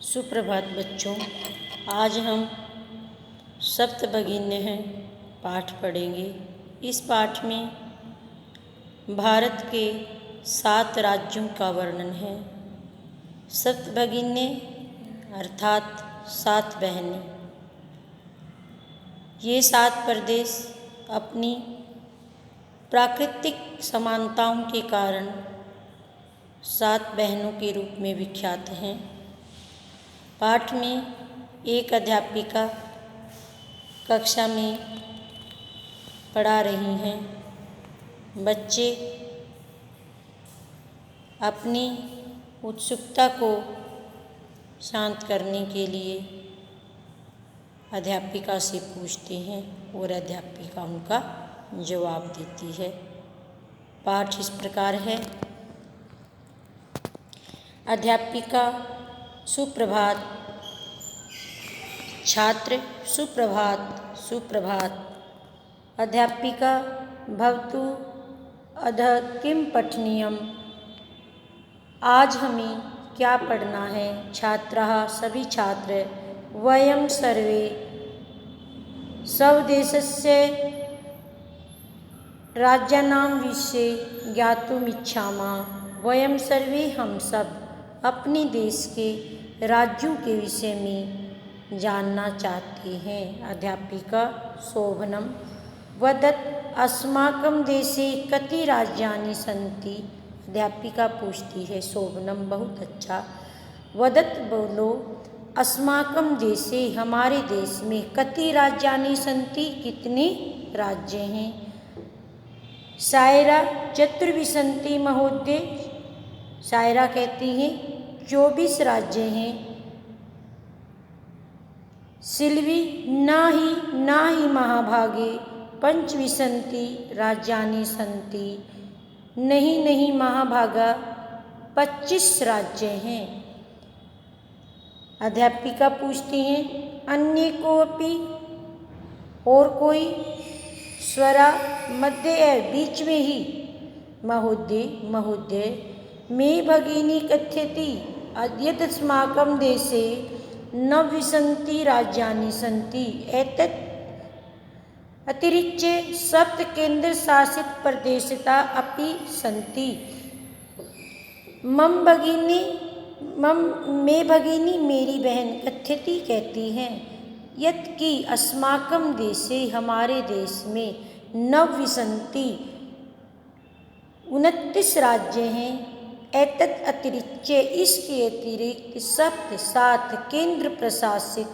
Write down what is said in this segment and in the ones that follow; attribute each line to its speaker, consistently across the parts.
Speaker 1: सुप्रभात बच्चों। आज हम सप्तभगिन्य हैं पाठ पढ़ेंगे। इस पाठ में भारत के 7 राज्यों का वर्णन है। सप्तभगिन्य अर्थात 7 बहनें। ये 7 प्रदेश अपनी प्राकृतिक समानताओं के कारण 7 बहनों के रूप में विख्यात हैं। पाठ में एक अध्यापिका कक्षा में पढ़ा रही हैं। बच्चे अपनी उत्सुकता को शांत करने के लिए अध्यापिका से पूछते हैं और अध्यापिका उनका जवाब देती है। पाठ इस प्रकार है। अध्यापिका सुप्रभात। छात्र सुप्रभात सुप्रभात। अध्यापिका भवतु अधः किं पठनीयम्। आज हमें क्या पढ़ना है। छात्राः सभी छात्र। वयं सर्वे स्वदेशस्य राज्यानां विषये ज्ञातुमिच्छामः। वयं सर्वे हम सब अपने देश के राज्यों के विषय में जानना चाहते हैं। अध्यापिका शोभनं वदत् अस्माकं देशे कति राज्यानि सन्ति। अध्यापिका पूछती है शोभनं बहुत अच्छा। वदत् बोलो अस्माकं देशे हमारे देश में कति राज्यानि सन्ति कितने राज्य हैं। सायरा चतुर्विंशति महोदय। सायरा कहती हैं 24 राज्य हैं। सिल्वी न ही महाभागे पंचविंशति राज्यानि सन्ति। नहीं महाभागा 25 राज्य हैं। अध्यापिका पूछती हैं अन्य कोऽपि और कोई। स्वरा मध्य है बीच में ही। महोदय मे भगिनी कथयति यदस्माकं देशे नवविंशति राज्यानि सन्ति। एतत् अतिरिच्य 7 केन्द्रशासित प्रदेशाः अपि सन्ति। मे भगिनी मेरी बहन कथयति कहती हैं यत् कि अस्माकं देशे हमारे देश में नवविंशति 29 राज्य हैं। एतत् अतिरिच्य इसके अतिरिक्त 7 केंद्र प्रशासित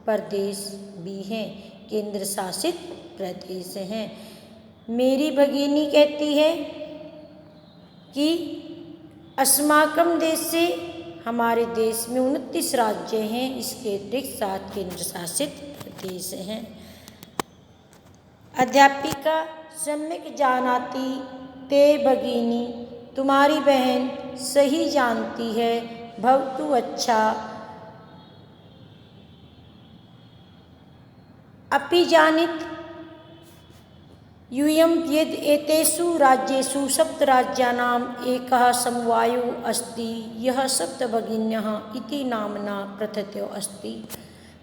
Speaker 1: प्रदेश भी हैं। केंद्र शासित प्रदेश हैं। मेरी भगिनी कहती है कि अस्माकं देश से हमारे देश में 29 राज्य हैं। इसके अतिरिक्त 7 केंद्र शासित प्रदेश हैं। अध्यापिका सम्यक जानाति ते भगिनी। तुम्हारी बहन सही जानती है। भवतु अच्छा। अपि जानीत यूयं यद् एतेषु राज्येषु 7 राज्यानाम् एकः समवायः अस्ति यः सप्तभगिन्यः इति नाम्ना प्रथितो अस्ति।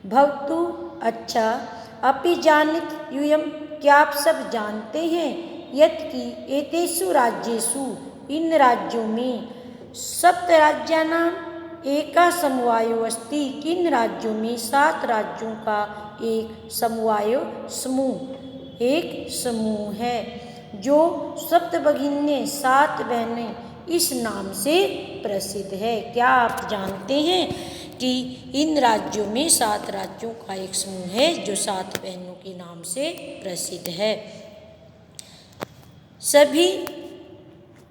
Speaker 1: भवतु अच्छा। अपि जानीत यूयं क्या आप सब जानते हैं यत् कि एतेषु राज्येषु इन राज्यों में 7 राज्यानाम् एकः समवायो अस्ति। किन राज्यों में 7 राज्यों का एक समूह है जो सप्तभगिन्य 7 बहनें इस नाम से प्रसिद्ध है। क्या आप जानते हैं कि इन राज्यों में 7 राज्यों का एक समूह है जो 7 बहनों के नाम से प्रसिद्ध है। सभी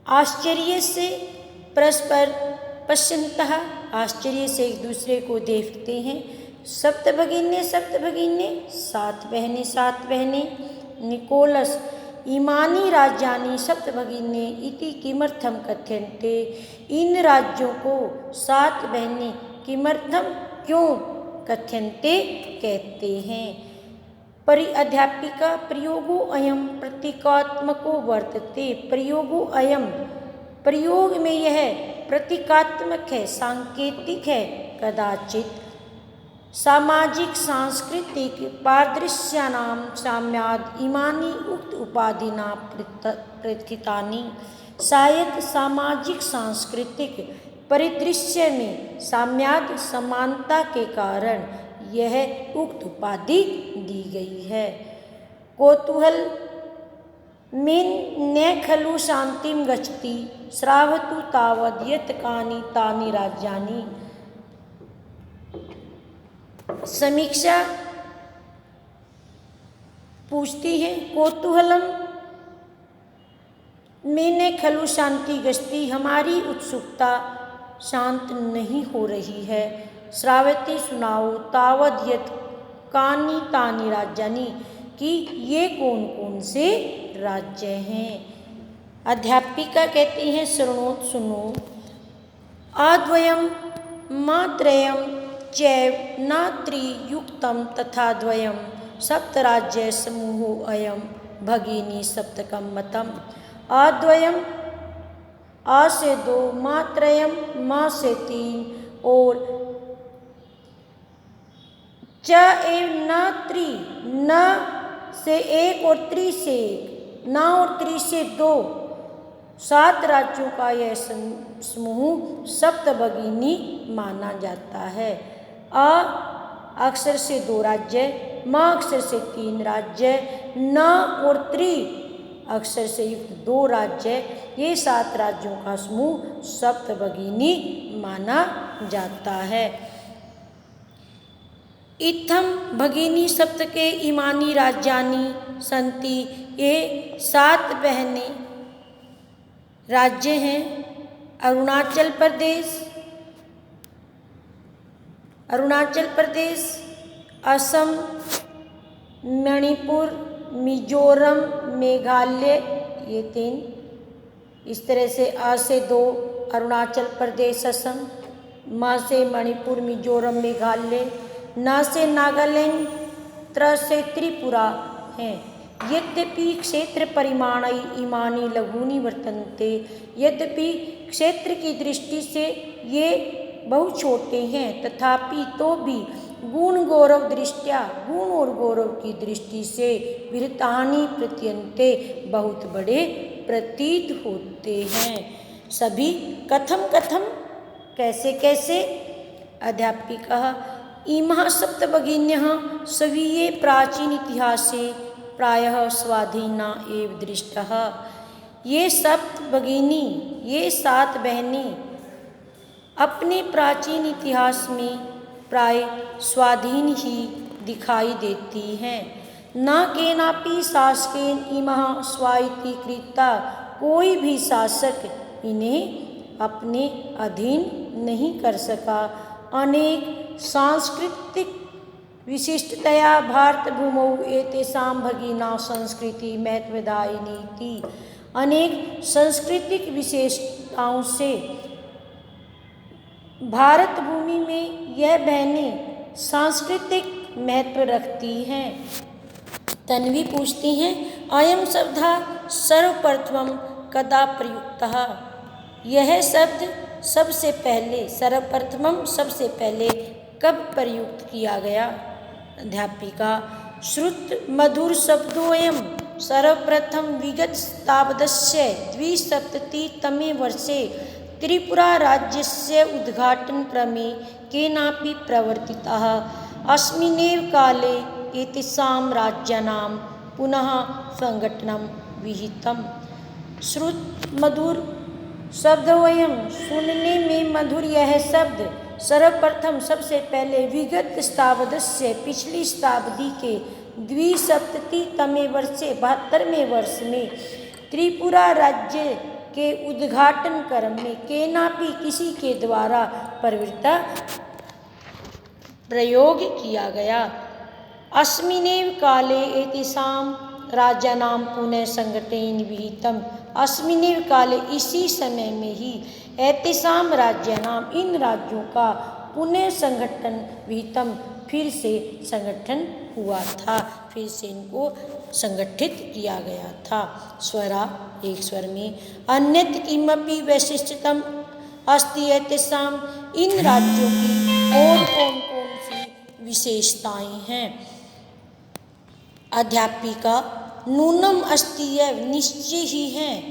Speaker 1: आश्चर्य से परस्पर पश्यन्तः आश्चर्य से एक दूसरे को देखते हैं। सप्तभगिन्य 7 बहनें। निकोलस इमानी राज्यानि सप्तभगिन्ये इति किमर्थं कथ्यन्ते। इन राज्यों को 7 बहनें किमर्थम क्यों कथ्यन्ते कहते हैं। अध्यापिका प्रयोगो अयं प्रतीकात्मको वर्तते। प्रयोग में यह प्रतीकात्मक है, सांकेतिक है, कदाचित सामाजिक सांस्कृतिक पारदृश्यानां साम्याद् इमानि उक्त उपाधिना प्रथितानि। शायद सामाजिक सांस्कृतिक परिदृश्य में साम्याद् समानता के कारण यह उक्त उपाधि दी गई है। कौतूहल मेन न खलु शांतिं गच्छति श्रावतु तावद् यत् कानि तानि राज्यानि। समीक्षा पूछती है, कौतूहलम में न खलु शांति गच्छति, हमारी उत्सुकता शांत नहीं हो रही है। श्रावती सुनाओ, तावद् यत् कानि तानि राज्यानि, कि ये कौन कौन से राज्य हैं। अध्यापिका कहती हैं, शृणोत सुनो, अद्वयम मात्रयम चैव न त्रियुक्तम तथा द्वयम सप्तराज्य समूहो अयम भगिनी सप्तकम मतम। अद्वयम आ से 2, मात्रयम मा से 3 और च एव न त्रि न से 1 और त्रि से 1, न और त्रि से 2, 7 राज्यों का यह समूह सप्तभगिनी माना जाता है। अ अक्षर से 2 राज्य, म अक्षर से 3 राज्य, न और त्रि अक्षर से युक्त 2 राज्य, ये 7 राज्यों का समूह सप्तभगिनी माना जाता है। इत्थम भगिनी सप्तके इमानी राज्यानि सन्ति, ये 7 बहने राज्य हैं। अरुणाचल प्रदेश, असम, मणिपुर, मिजोरम, मेघालय, ये 3। इस तरह से अ से 2 अरुणाचल प्रदेश असम, म से मणिपुर मिजोरम मेघालय, न से नागालैंड, त्र से त्रिपुरा हैं। यद्यपि क्षेत्र परिमाणै इमानि लघूनि वर्तन्ते, यद्यपि क्षेत्र की दृष्टि से ये बहुत छोटे हैं, तथापि तो भी गुण गौरव दृष्टया, गुण और गौरव की दृष्टि से विरतानि प्रत्यन्ते, बहुत बड़े प्रतीत होते हैं। सभी कथम कथम, कैसे कैसे। अध्यापिका, इमः सप्तभगिन्यः स्वीये प्राचीन इतिहासे प्रायः स्वाधीना एव दृष्टः। ये सप्तभगिनी, ये 7 बहनें अपने प्राचीन इतिहास में प्राय स्वाधीन ही दिखाई देती हैं। न केनापि शासकेन इमः स्वायत्तीकृता, कोई भी शासक इन्हें अपने अधीन नहीं कर सका। अनेक सांस्कृतिक विशिष्टतया भारत भूमौ एतेषां भगिना संस्कृति महत्वदायिनीति। अनेक सांस्कृतिक विशेषताओं से भारत भूमि में यह बहनें सांस्कृतिक महत्व रखती हैं। तन्वी पूछती हैं, अयं शब्दः सर्वप्रथमं कदा प्रयुक्तः, यह शब्द सबसे पहले, सर्वप्रथमं सबसे पहले कब प्रयुक्त किया गया। अध्यापिका, श्रुत मधुर शब्दोऽयं सर्वप्रथम विगत शताब्दस्य 2सप्ततितमे वर्षे त्रिपुरा राज्यस्य उद्घाटनक्रमे केनापि प्रवर्तितः। अस्मिन्नेव काले एतेषां राज्यानां पुनः संगठनं विहितम्। श्रुत मधुर शब्दोऽयं, सुनने में मधुर यह शब्द सर्वप्रथम सबसे पहले विगत शताब्दस्य, पिछली शताब्दी के 2सप्ततितमे वर्षे 72वें वर्ष में त्रिपुरा राज्य के उद्घाटन क्रम में केनापि किसी के द्वारा प्रयोग किया गया। अस्मिन्नेव काले एतेषां राज्यानां पुनः संगठनेन विहितम्। अस्मिन्नेव काले, इसी समय में ही, एतेषां राज्यानां, इन राज्यों का पुनः संगठन विहितम्, फिर से संगठन हुआ था, फिर से इनको संगठित किया गया था। स्वरा, एक स्वर में। अन्यत् किमपि वैशिष्ट्यम् अस्ति एतेषां। इन राज्यों की और कौन कौन सी विशेषताएं हैं? अध्यापिका नूनम अस्ति एव निश्चय ही है।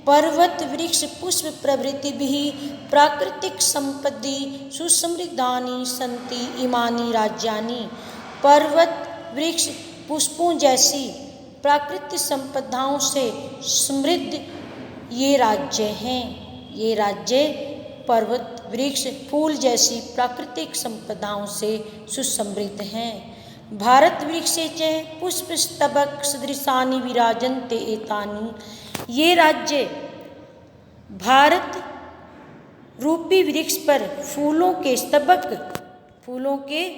Speaker 1: पर्वत वृक्ष पुष्प प्रभृति भी प्राकृतिक संपत्ति सुसमृद्धानि सन्ति इमानि राज्यानि। पर्वत वृक्ष पुष्पों जैसी प्राकृतिक संपदाओं से समृद्ध ये राज्य हैं। ये राज्य पर्वत वृक्ष फूल जैसी प्राकृतिक संपदाओं से सुसमृद्ध हैं। भारत वृक्षे च पुष्पस्तबक सदृशानि विराजन्ते एतानि। ये राज्य भारत रूपी वृक्ष पर फूलों के स्तबक, फूलों के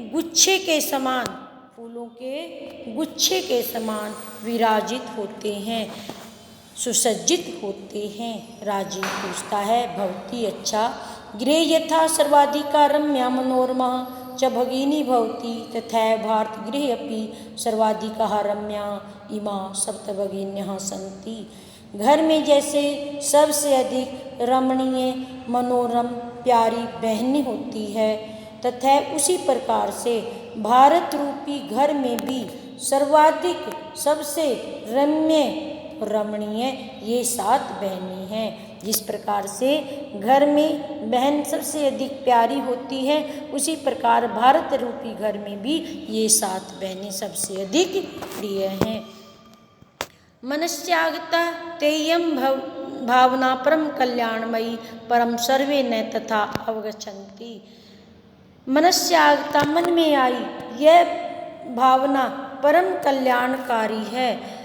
Speaker 1: गुच्छे के समान विराजित होते हैं, सुसज्जित होते हैं। राजीव पूछता है भवती अच्छा गृहे यथा सर्वाधिका रम्या मनोरमा च भगिनी भवती तथैव भारत गृहे अपि सर्वाधिका रम्या इमा सप्त भगिन्यः सन्ति। घर में जैसे सबसे अधिक रमणीय मनोरम प्यारी बहनें होती है तथा उसी प्रकार से भारत रूपी घर में भी सर्वाधिक सबसे रम्य रमणीय ये 7 बहनें हैं। जिस प्रकार से घर में बहन सबसे अधिक प्यारी होती है उसी प्रकार भारत रूपी घर में भी ये 7 बहनें सबसे अधिक प्रिय हैं। मनस्यागता तेयं भावना परम कल्याणमयी परम सर्वे न तथा अवगच्छन्ति। मनस्यागता मन में आई यह भावना परम कल्याणकारी है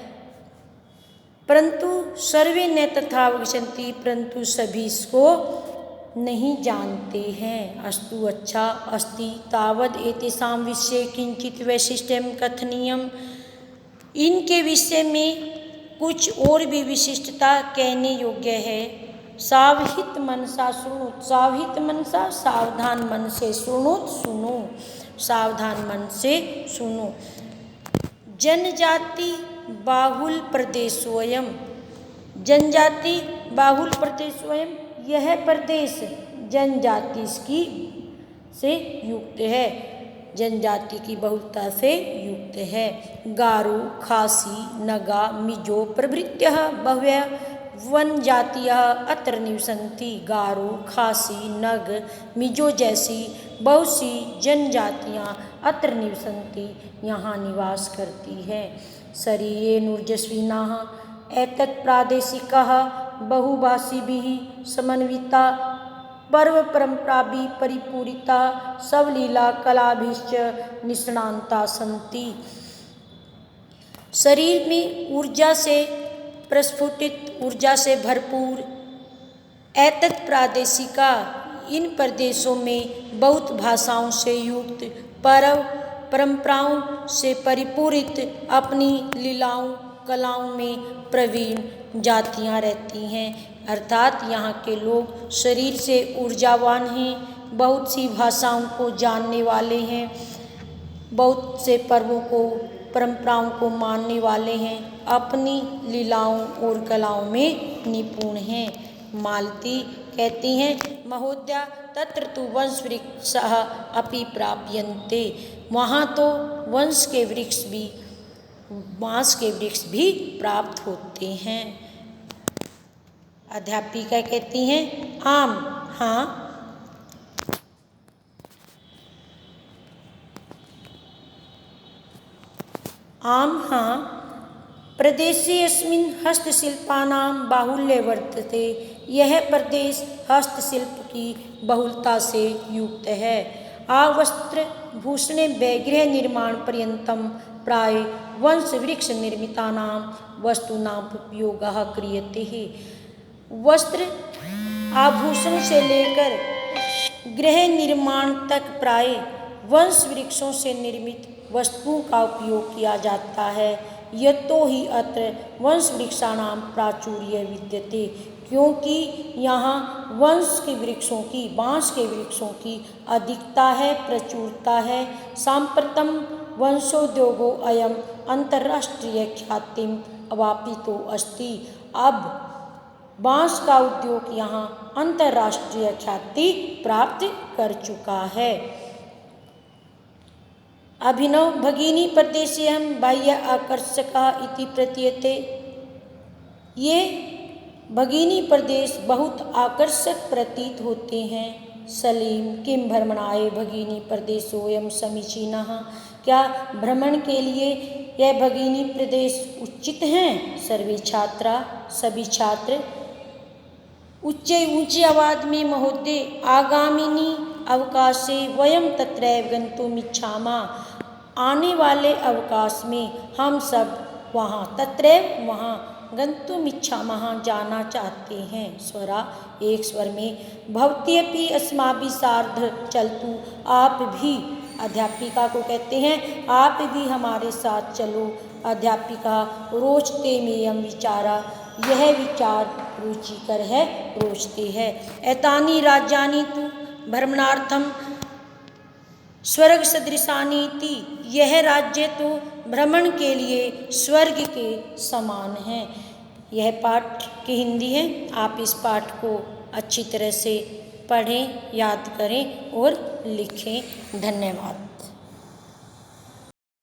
Speaker 1: परंतु सर्वे न तथा अवगच्छन्ति परंतु सभी इसको नहीं जानते हैं। अस्तु अच्छा अस्ति तावद एतेषां विषये किंचित वैशिष्ट्यं कथनीयम्। इनके विषय में कुछ और भी विशिष्टता कहने योग्य है। सावहित मनसा सुनो, सावहित मनसा सावधान मन से सुनो, सुनो सावधान मन से सुनो। जनजाति बाहुल प्रदेशोयम, जनजाति बाहुल प्रदेशोयम यह प्रदेश जनजाति की से युक्त है, जनजाति की बहुलता से युक्त है। गारो खासी नगा मिजो प्रभृत्यः बह्व्यः वनजातियः अत्र निवसन्ति। गारो खासी नग मिजो जैसी बहुत सी जनजातियाँ अत्र निवसन्ति यहाँ निवास करती है। शरीरेणुर्जस्विनाः एतत् प्रादेशिकाः बहुभाषिभिः समन्विता पर्व परंपराभिः परिपूरिता सवलीला कलाभिश्च निष्णान्ता सन्ति। शरीर में ऊर्जा से प्रस्फुटित, ऊर्जा से भरपूर एतत् प्रादेशिका इन प्रदेशों में बहुत भाषाओं से युक्त पर्व परंपराओं से परिपूरित अपनी लीलाओं कलाओं में प्रवीण जातियां रहती हैं। अर्थात यहाँ के लोग शरीर से ऊर्जावान हैं, बहुत सी भाषाओं को जानने वाले हैं, बहुत से पर्वों को परंपराओं को मानने वाले हैं, अपनी लीलाओं और कलाओं में निपुण हैं। मालती कहती हैं महोदया तत्र तु वंश वृक्षः अपि प्राप्यन्ते। वहाँ तो वंश के वृक्ष भी, बाँस के वृक्ष भी प्राप्त होते हैं। अध्यापिका कहती हैं आम हाँ, आम हाँ प्रदेशे अस्मिन् हस्तशिल्पानां बाहुल्य वर्तते। यह प्रदेश हस्तशिल्प की बहुलता से युक्त है। आवस्त्र भूषणे गृह निर्माण पर्यंतम प्राय वंश वृक्ष निर्मितानां वस्तूनां उपयोगः क्रियते। वस्त्र आभूषण से लेकर गृह निर्माण तक प्राय वंश वृक्षों से निर्मित वस्तुओं का उपयोग किया जाता है। यतो ही अत्र वंश वृक्षाणां प्राचुर्य विद्यते, क्योंकि यहाँ वंश के वृक्षों की, बाँस के वृक्षों की अधिकता है, प्रचुरता है। सांप्रतम वंशोद्योगो अयम अंतर्राष्ट्रीय ख्यातिम अवापितो अस्ति। अब बांस का उद्योग यहाँ अंतर्राष्ट्रीय ख्याति प्राप्त कर चुका है। अभिनव भगिनी प्रदेशेऽहं बाह्य आकर्षका इति प्रतीयते। ये भगिनी प्रदेश बहुत आकर्षक प्रतीत होते हैं। सलीम किम भ्रमणाय भगिनी प्रदेशोऽयं समीचीनः। क्या भ्रमण के लिए यह भगिनी प्रदेश उचित हैं? सर्वे छात्रा, सभी छात्र ऊंची आवाज में महोदय, आगामिनी अवकाशे वयं तत्रैव गन्तुमिच्छामः। आने वाले अवकाश में हम सब वहाँ, तत्रैव वहाँ, गन्तुमिच्छामः जाना चाहते हैं। स्वरा एक स्वर में। भवत्यपि अस्माभिः सार्धं चलतु। आप भी, अध्यापिका को कहते हैं, आप भी हमारे साथ चलो। अध्यापिका रोचते मेयं विचारा। यह विचार रुचिकर है, रोचते है। एतानि राज्यानि तु भ्रमणार्थं स्वर्ग सदृशानि इति। यह राज्य तो भ्रमण के लिए स्वर्ग के समान हैं। यह पाठ की हिंदी है। आप इस पाठ को अच्छी तरह से पढ़ें, याद करें और लिखें। धन्यवाद।